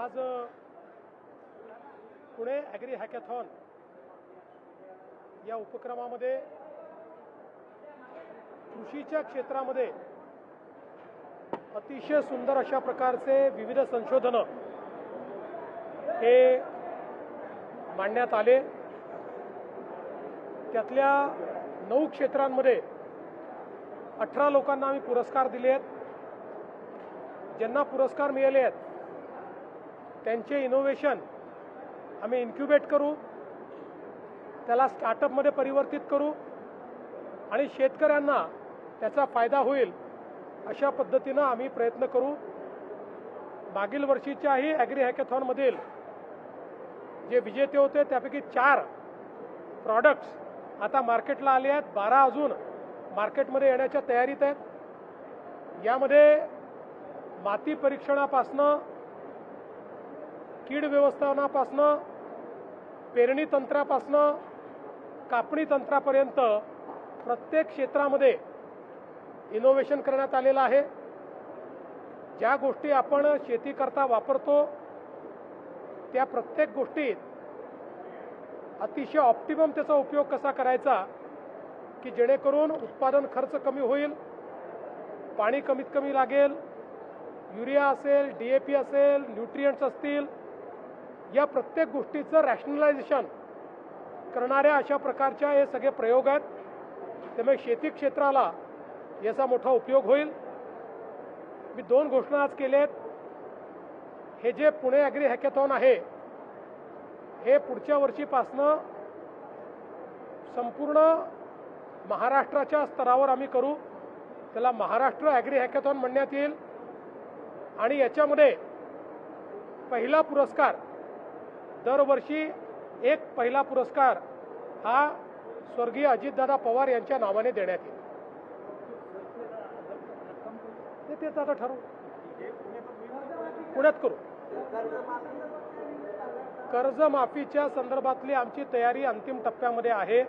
आज Pune agree hackathon या उपक्रमामध्ये कृषीच्या क्षेत्रामध्ये अतिशय सुंदर अशा प्रकारचे विविध संशोधनं हे मांडण्यात आले। त्यातल्या 9 क्षेत्रांमध्ये 18 लोकांना आम्ही पुरस्कार दिले आहेत। ज्यांना पुरस्कार मिळाले आहेत त्यांचे इनोव्हेशन आम्ही इन्क्युबेट करू, त्याला स्टार्टअपमध्ये परिवर्तित करू आणि शेतकऱ्यांना त्याचा फायदा होईल अशा पद्धतीनं आम्ही प्रयत्न करू। मागील वर्षीच्याही ॲग्री हॅकॅथॉनमधील जे विजेते होते त्यापैकी 4 प्रॉडक्ट्स आता मार्केटला आले आहेत, 12 अजून मार्केटमध्ये येण्याच्या तयारीत आहेत। यामध्ये माती परीक्षणापासनं, कीड व्यवस्थापनापासनं, पेरणी तंत्रापासनं, कापणी तंत्रापर्यंत प्रत्येक क्षेत्रामध्ये इनोव्हेशन करण्यात आलेलं आहे। ज्या गोष्टी आपण शेतीकरता वापरतो त्या प्रत्येक गोष्टीत अतिशय ऑप्टिमम त्याचा उपयोग कसा करायचा की जेणेकरून उत्पादन खर्च कमी होईल, पाणी कमीत कमी लागेल, युरिया असेल, DAP असेल, न्यूट्रिएंट्स असतील, या प्रत्येक गोष्टीचं रॅशनलायझेशन करणाऱ्या अशा प्रकारच्या हे सगळे प्रयोग आहेत। त्यामुळे शेती क्षेत्राला याचा मोठा उपयोग होईल। मी 2 घोषणा आज केल्या आहेत। हे जे पुणे ॲग्री हॅकॅथॉन आहे हे पुढच्या वर्षीपासनं संपूर्ण महाराष्ट्राच्या स्तरावर आम्ही करू। त्याला महाराष्ट्र ॲग्री हॅकॅथॉन म्हणण्यात येईल आणि याच्यामध्ये पहिला पुरस्कार दरवर्षी एक पहिला पुरस्कार हा स्वर्गीय अजितदादा पवार यांच्या नावाने देण्यात येईल। तेच आता ठरवू, पुण्यात करू। कर्जमाफीच्या संदर्भातली आमची तयारी अंतिम टप्प्यामध्ये आहे।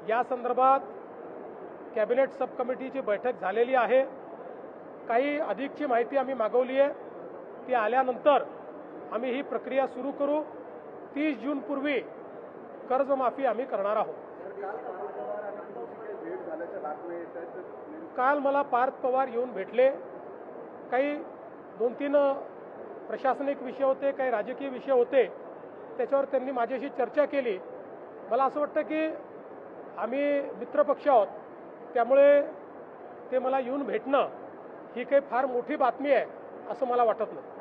या संदर्भात कॅबिनेट सब कमिटीची बैठक झालेली आहे। काही अधिकची माहिती आम्ही मागवली आहे, ती आल्यानंतर आम्ही ही प्रक्रिया सुरू करू। 30 जून पूर्वी कर्जमाफी आम्ही करणार आहोत। काल मला पार्थ पवार येऊन भेटले। काही 2-3 प्रशासनिक विषय होते, काही राजकीय विषय होते, त्याच्यावर त्यांनी माझ्याशी चर्चा केली। मला असं वाटतं की आम्ही मित्रपक्ष आहोत, त्यामुळे ते मला येऊन भेटणं ही काही फार मोठी बातमी आहे असं मला वाटत नाही।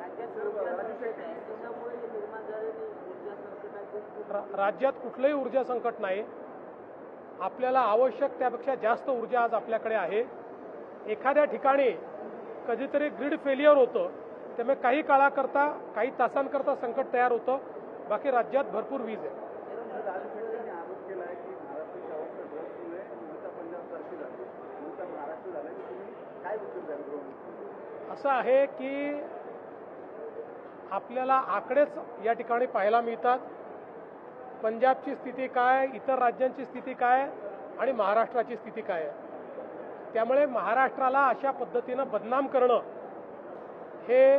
राज्यात कुठलंही ऊर्जा संकट नाही। आपल्याला आवश्यक त्यापेक्षा जास्त ऊर्जा आज आपल्याकडे आहे। एखाद्या ठिकाणी कधीतरी ग्रीड फेलियर होतं, त्यामुळे काही काळाकरता, काही तासांकरता संकट तयार होतं, बाकी राज्यात भरपूर वीज आहे। असं आहे की आपल्याला आकडेच या ठिकाणी पाहायला मिळतात। पंजाबची स्थिती काय, इतर राज्यांची स्थिती काय आणि महाराष्ट्राची स्थिती काय आहे। त्यामुळे महाराष्ट्राला अशा पद्धतीनं बदनाम करणं हे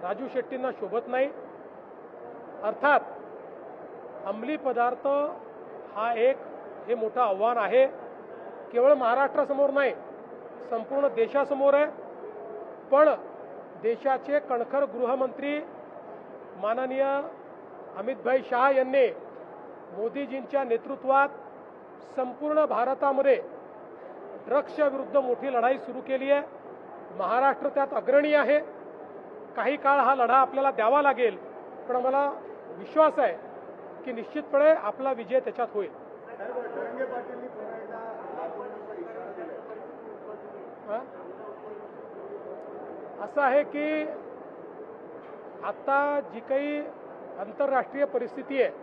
राजू शेट्टींना शोभत नाही। अर्थात अंमली पदार्थ हा एक हे मोठं आव्हान आहे, केवळ महाराष्ट्रासमोर नाही संपूर्ण देशासमोर आहे। पण देशाचे कणखर गृहमंत्री माननीय अमितभाई शाह यांनी मोदीजींच्या नेतृत्वात संपूर्ण भारतामध्ये ड्रग्सच्या विरुद्ध मोठी लढाई सुरू केली आहे। महाराष्ट्र त्यात अग्रणी आहे। काही काळ हा लढा आपल्याला द्यावा लागेल, पण मला विश्वास आहे की निश्चितपणे आपला विजय त्याच्यात होईल। असं आहे की आता जी काही आंतरराष्ट्रीय परिस्थिती आहे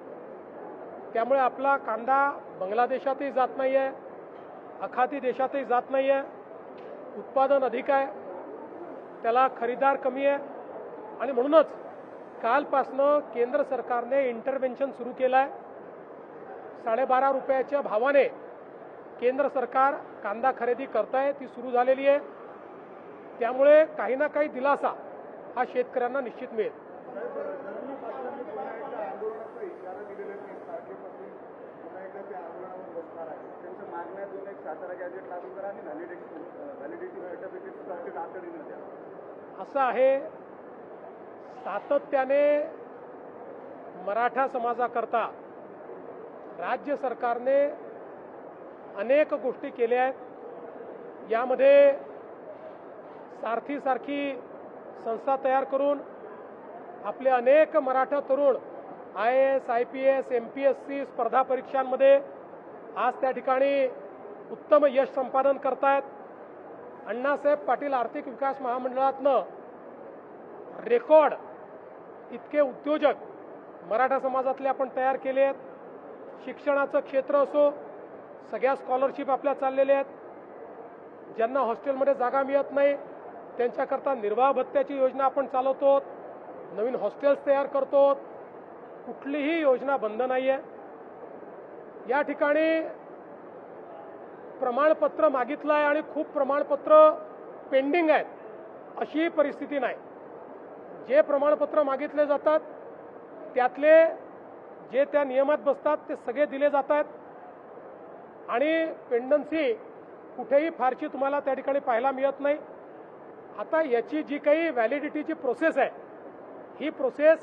त्यामुळे आपला कांदा बांगलादेशातही जात नाही आहे, आखाती देशातही जात नाही आहे। उत्पादन अधिक आहे, त्याला खरीदार कमी आहे आणि म्हणूनच कालपासनं केंद्र सरकारने इंटरव्हेन्शन सुरू केलं आहे। 12.5 रुपयाच्या भावाने केंद्र सरकार कांदा खरेदी करत आहे, ती सुरू झालेली आहे। त्यामुळे काही ना काही दिलासा हा शेतकऱ्यांना निश्चित मिळेल। साहेब, धनंजय पाटलांनी पुन्हा एकदा आंदोलनाचा इशारा दिलेला आहे. 30 तारखेपासून पुन्हा एकदा ते आंदोलनावर बसणार आहे. त्यांच्या मागण्या दोन एक सातारा गॅजेट लागू करा आणि व्हॅलिडिटी सर्टिफिकेट तातडीनं द्या. असं आहे, सातत्याने मराठा समाजाकरता राज्य सरकारने अनेक गोष्टी केल्या आहेत. यामध्ये सारथी संस्था तयार करून आपले अनेक मराठा तरुण IAS, IPS, MPSC स्पर्धा परीक्षांमध्ये आज त्या ठिकाणी उत्तम यश संपादन करतायत. अण्णासाहेब पाटील आर्थिक विकास महामंडळातनं रेकॉर्ड इतके उद्योजक मराठा समाजातले आपण तयार केले आहेत. शिक्षणाचं क्षेत्र असो, सगळ्या स्कॉलरशिप आपल्या चाललेल्या आहेत. ज्यांना हॉस्टेलमध्ये जागा मिळत नाही त्यांच्याकरता निर्वाह भत्त्याची योजना आपण चालवतो. नवीन हॉस्टेल्स तयार करतो. कुठलीही योजना बंद नाही आहे. या ठिकाणी प्रमाणपत्र मागितलं आहे आणि खूप प्रमाणपत्र पेंडिंग आहेत अशी परिस्थिती नाही. जे प्रमाणपत्र मागितले जातात त्यातले जे त्या नियमात बसतात ते सगळे दिले जातात आणि पेंडन्सी कुठेही फारशी तुम्हाला त्या ठिकाणी पाहायला मिळत नाही. आता याची जी काही व्हॅलिडिटीची प्रोसेस आहे ही प्रोसेस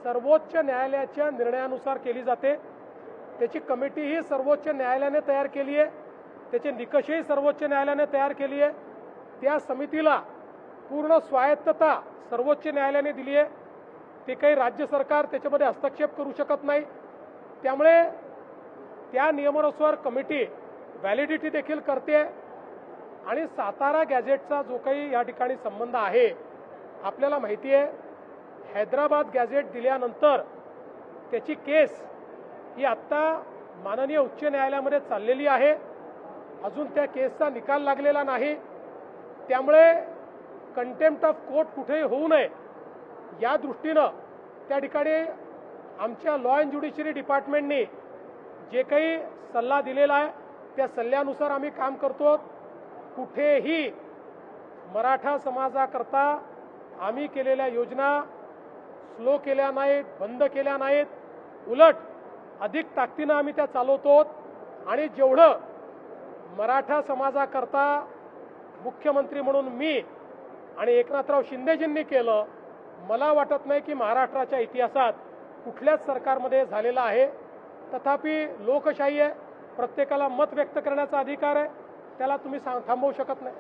सर्वोच्च न्यायालयाच्या निर्णयानुसार केली जाते. त्याची कमिटीही सर्वोच्च न्यायालयाने तयार केली आहे. त्याचे निकषही सर्वोच्च न्यायालयाने तयार केली आहे. त्या समितीला पूर्ण स्वायत्तता सर्वोच्च न्यायालयाने दिली आहे. ते काही राज्य सरकार त्याच्यामध्ये हस्तक्षेप करू शकत नाही. त्यामुळे त्या नियमानुसार कमिटी व्हॅलिडिटी देखील करते आणि सातारा गॅझेटचा जो काही या ठिकाणी संबंध आहे, आपल्याला माहिती आहे हैदराबाद गॅझेट दिल्यानंतर त्याची केस ही आत्ता माननीय उच्च न्यायालयामध्ये चाललेली आहे. अजून त्या केसचा निकाल लागलेला नाही. त्यामुळे कंटेम्प्ट ऑफ कोर्ट कुठेही होऊ नये या दृष्टीनं त्या ठिकाणी आमच्या लॉ अँड ज्युडिशरी डिपार्टमेंटने जे काही सल्ला दिलेला आहे त्या सल्ल्यानुसार आम्ही काम करतो. कुठेही मराठा समाजाकरता आम्ही केलेल्या योजना स्लो केल्या नाहीत, बंद केल्या नाहीत. उलट अधिक ताकदीनं आम्ही त्या चालवतो आणि जेवढं मराठा समाजाकरता मुख्यमंत्री म्हणून मी आणि एकनाथराव शिंदेजींनी केलं, मला वाटत नाही की महाराष्ट्राच्या इतिहासात कुठल्याच सरकारमध्ये झालेलं आहे. तथापि लोकशाही आहे, प्रत्येकाला मत व्यक्त करण्याचा अधिकार आहे, त्याला तुम्ही थांबवू शकत नाही.